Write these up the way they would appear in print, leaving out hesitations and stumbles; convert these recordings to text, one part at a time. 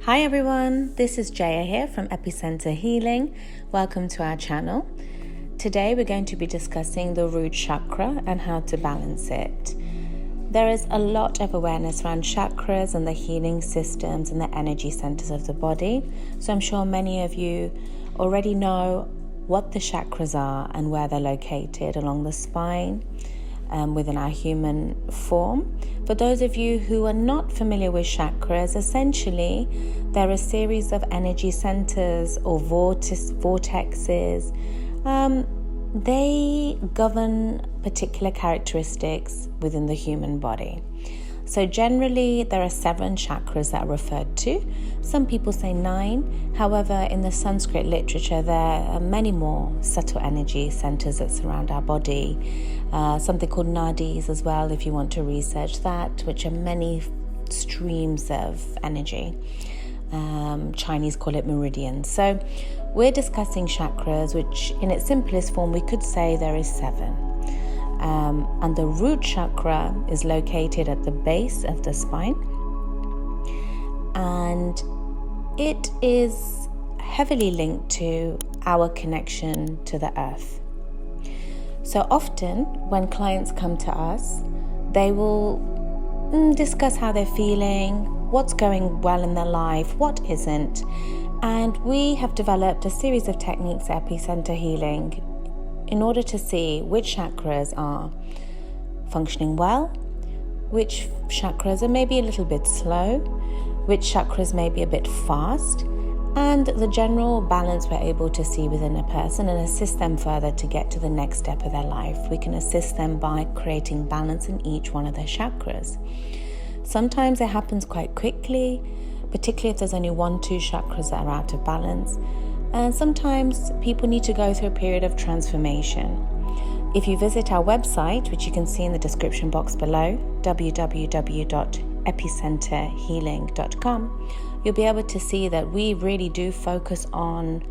Hi everyone, this is Jaya here from Epicenter Healing. Welcome to our channel. Today we're going to be discussing the root chakra and how to balance it. There is a lot of awareness around chakras and the healing systems and the energy centers of the body. So I'm sure many of you already know what the chakras are and where they're located along the spine within our human form. For those of you who are not familiar with chakras, essentially they're a series of energy centers or vortexes. They govern particular characteristics within the human body. So generally there are 7 chakras that are referred to. Some people say 9. However, in the Sanskrit literature, there are many more subtle energy centers that surround our body. Something called nadis as well, if you want to research that, which are many streams of energy. Chinese call it meridians. So we're discussing chakras, which in its simplest form, we could say there is 7. And the root chakra is located at the base of the spine, and it is heavily linked to our connection to the earth. So often when clients come to us, they will discuss how they're feeling, what's going well in their life, what isn't, and we have developed a series of techniques at Epicenter Healing in order to see which chakras are functioning well, which chakras are maybe a little bit slow, which chakras may be a bit fast, and the general balance we're able to see within a person and assist them further to get to the next step of their life. We can assist them by creating balance in each one of their chakras. Sometimes it happens quite quickly, particularly if there's only 1-2 chakras that are out of balance. And sometimes people need to go through a period of transformation. If you visit our website, which you can see in the description box below, www.epicenterhealing.com, you'll be able to see that we really do focus on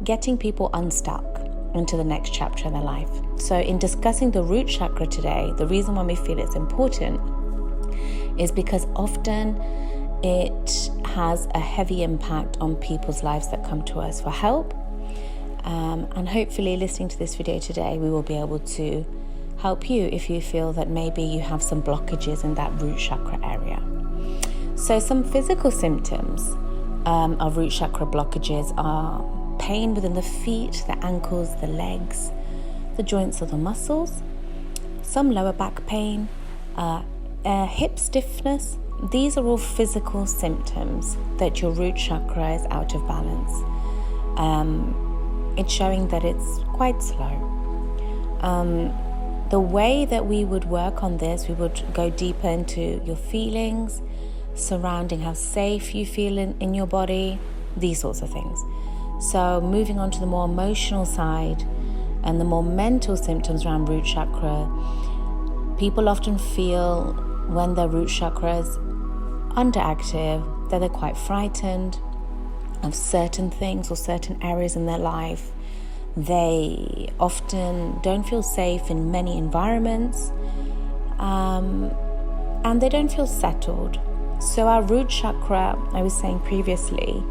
getting people unstuck into the next chapter of their life. So in discussing the root chakra today, the reason why we feel it's important is because often it has a heavy impact on people's lives that come to us for help. And hopefully listening to this video today, we will be able to help you if you feel that maybe you have some blockages in that root chakra area. So some physical symptoms of root chakra blockages are pain within the feet, the ankles, the legs, the joints of the muscles, some lower back pain, hip stiffness. These are all physical symptoms that your root chakra is out of balance. It's showing that it's quite slow. The way that we would work on this, we would go deeper into your feelings surrounding how safe you feel in your body, these sorts of things. So moving on to the more emotional side and the more mental symptoms around root chakra, people often feel when their root chakra is underactive, that they're quite frightened of certain things or certain areas in their life. They often don't feel safe in many environments, and they don't feel settled. So our root chakra, I was saying previously,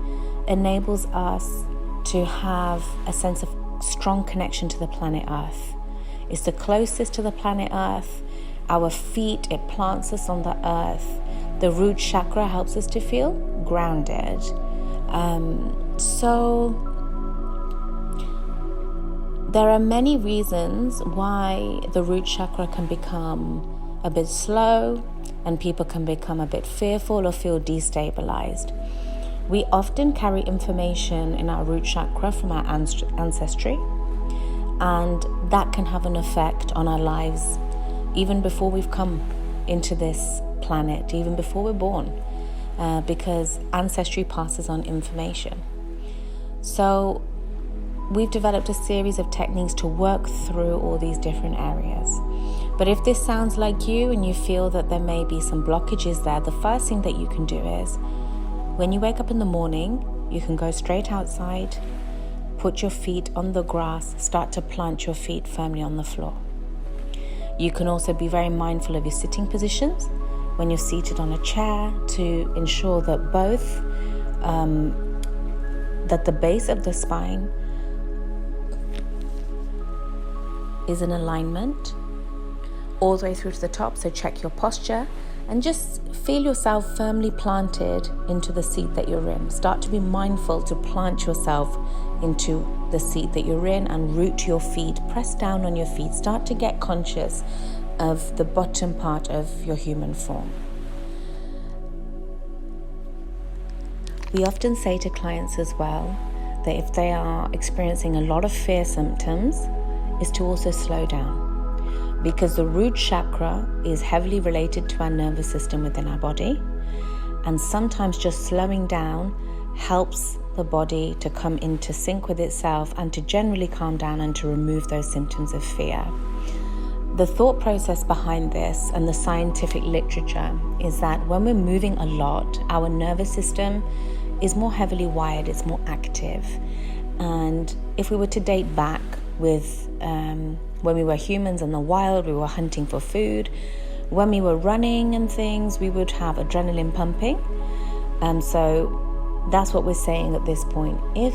enables us to have a sense of strong connection to the planet Earth. It's the closest to the planet Earth. Our feet, it plants us on the earth. The root chakra helps us to feel grounded. So there are many reasons why the root chakra can become a bit slow and people can become a bit fearful or feel destabilized. We often carry information in our root chakra from our ancestry, and that can have an effect on our lives even before we've come into this planet, even before we're born, because ancestry passes on information. So we've developed a series of techniques to work through all these different areas. But if this sounds like you and you feel that there may be some blockages there, the first thing that you can do is, when you wake up in the morning, you can go straight outside, put your feet on the grass, start to plant your feet firmly on the floor. You can also be very mindful of your sitting positions when you're seated on a chair to ensure that both that the base of the spine is in alignment all the way through to the top. So check your posture and just feel yourself firmly planted into the seat that you're in. Start to be mindful to plant yourself into the seat that you're in and root your feet. Press down on your feet. Start to get conscious of the bottom part of your human form. We often say to clients as well that if they are experiencing a lot of fear symptoms, is to also slow down, because the root chakra is heavily related to our nervous system within our body, and sometimes just slowing down helps the body to come into sync with itself and to generally calm down and to remove those symptoms of fear. The thought process behind this and the scientific literature is that when we're moving a lot, our nervous system is more heavily wired, it's more active. And if we were to date back with when we were humans in the wild, we were hunting for food. When we were running and things, we would have adrenaline pumping. So that's what we're saying at this point. If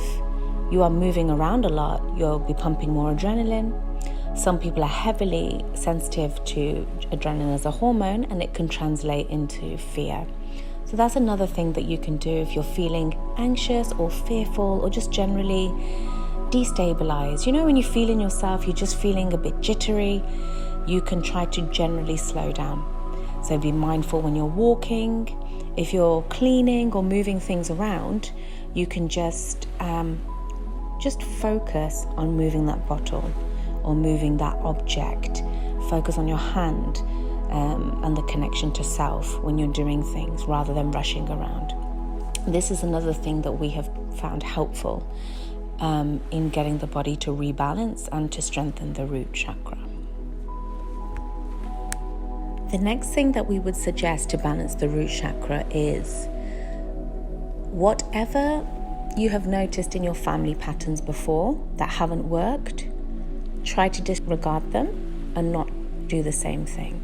you are moving around a lot, you'll be pumping more adrenaline. Some people are heavily sensitive to adrenaline as a hormone, and it can translate into fear. So that's another thing that you can do if you're feeling anxious or fearful or just generally destabilized. You know, when you feel in yourself, you're just feeling a bit jittery, you can try to generally slow down. So be mindful when you're walking. If you're cleaning or moving things around, you can just focus on moving that bottle or moving that object. Focus on your hand and the connection to self when you're doing things rather than rushing around. This is another thing that we have found helpful in getting the body to rebalance and to strengthen the root chakra. The next thing that we would suggest to balance the root chakra is whatever you have noticed in your family patterns before that haven't worked, try to disregard them and not do the same thing.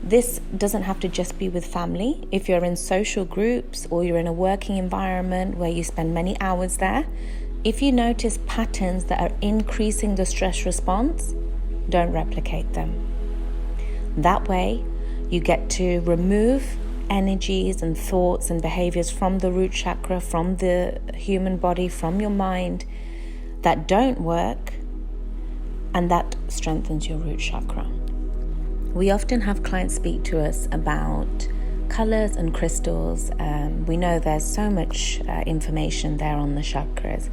This doesn't have to just be with family. If you're in social groups or you're in a working environment where you spend many hours there, if you notice patterns that are increasing the stress response, don't replicate them. That way, you get to remove energies and thoughts and behaviors from the root chakra, from the human body, from your mind that don't work, and that strengthens your root chakra. We often have clients speak to us about colors and crystals. We know there's so much information there on the chakras.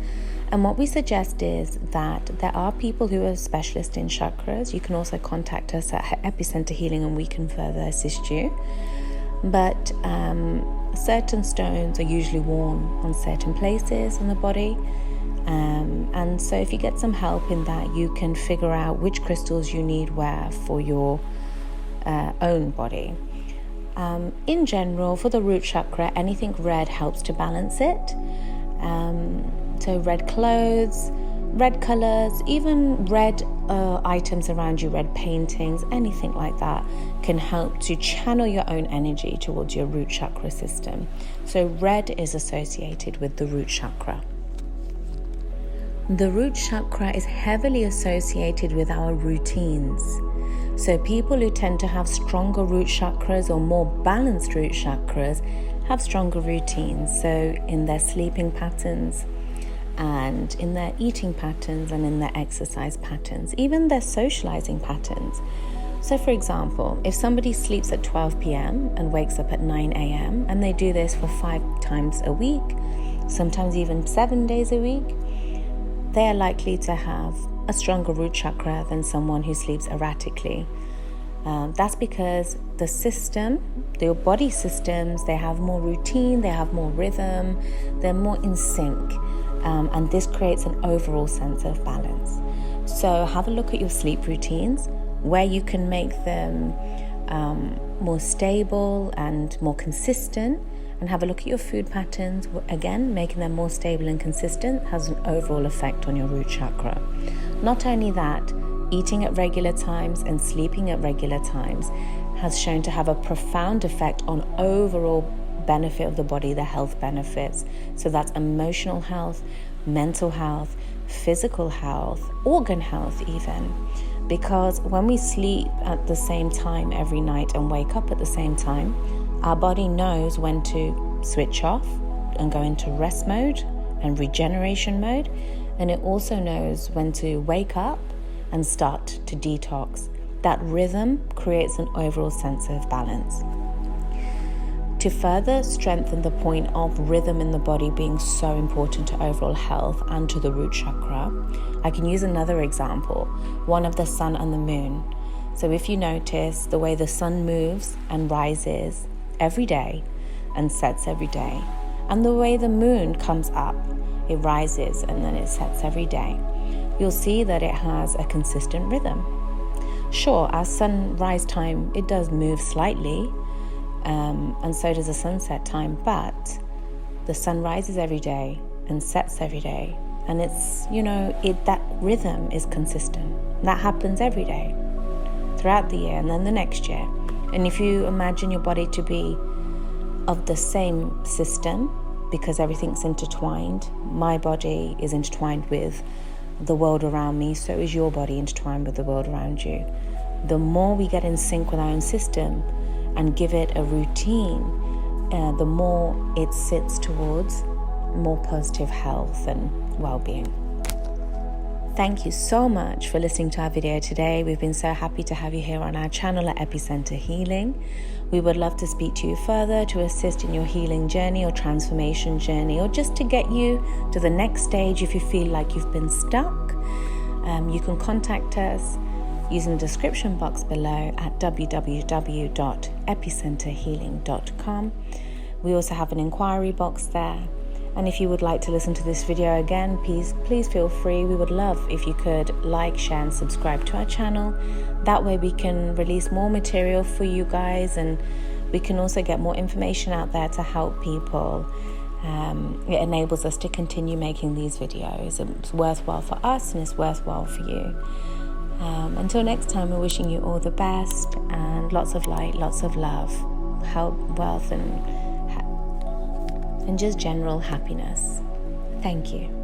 And what we suggest is that there are people who are specialists in chakras. You can also contact us at Epicenter Healing and we can further assist you. But certain stones are usually worn on certain places in the body. And so if you get some help in that, you can figure out which crystals you need where for your own body. In general, for the root chakra, anything red helps to balance it. So red clothes, red colors, even red items around you, red paintings, anything like that can help to channel your own energy towards your root chakra system. So red is associated with the root chakra. The root chakra is heavily associated with our routines. So people who tend to have stronger root chakras or more balanced root chakras have stronger routines. So in their sleeping patterns and in their eating patterns and in their exercise patterns, even their socializing patterns. So for example, if somebody sleeps at 12 p.m. and wakes up at 9 a.m. and they do this for 5 times a week, sometimes even 7 days a week, they are likely to have a stronger root chakra than someone who sleeps erratically. That's because the system, your body systems, they have more routine, they have more rhythm, they're more in sync, and this creates an overall sense of balance. So have a look at your sleep routines, where you can make them more stable and more consistent, and have a look at your food patterns. Again, making them more stable and consistent has an overall effect on your root chakra. Not only that, eating at regular times and sleeping at regular times has shown to have a profound effect on overall benefit of the body, the health benefits. So that's emotional health, mental health, physical health, organ health even. Because when we sleep at the same time every night and wake up at the same time, our body knows when to switch off and go into rest mode and regeneration mode. And it also knows when to wake up and start to detox. That rhythm creates an overall sense of balance. To further strengthen the point of rhythm in the body being so important to overall health and to the root chakra, I can use another example, one of the sun and the moon. So if you notice the way the sun moves and rises every day and sets every day, and the way the moon comes up, it rises and then it sets every day, you'll see that it has a consistent rhythm. Sure, our sunrise time, it does move slightly, and so does the sunset time, but the sun rises every day and sets every day, and it's, that rhythm is consistent. That happens every day throughout the year and then the next year. And if you imagine your body to be of the same system, because everything's intertwined, my body is intertwined with the world around me, so is your body intertwined with the world around you. The more we get in sync with our own system and give it a routine, the more it sits towards more positive health and well-being. Thank you so much for listening to our video today. We've been so happy to have you here on our channel at Epicenter Healing. We would love to speak to you further to assist in your healing journey or transformation journey, or just to get you to the next stage if you feel like you've been stuck. You can contact us using the description box below at www.epicenterhealing.com. We also have an inquiry box there. And if you would like to listen to this video again, please feel free. We would love if you could like, share and subscribe to our channel. That way we can release more material for you guys, and we can also get more information out there to help people. It enables us to continue making these videos. It's worthwhile for us and it's worthwhile for you. Until next time, we're wishing you all the best and lots of light, lots of love, health, wealth and just general happiness. Thank you.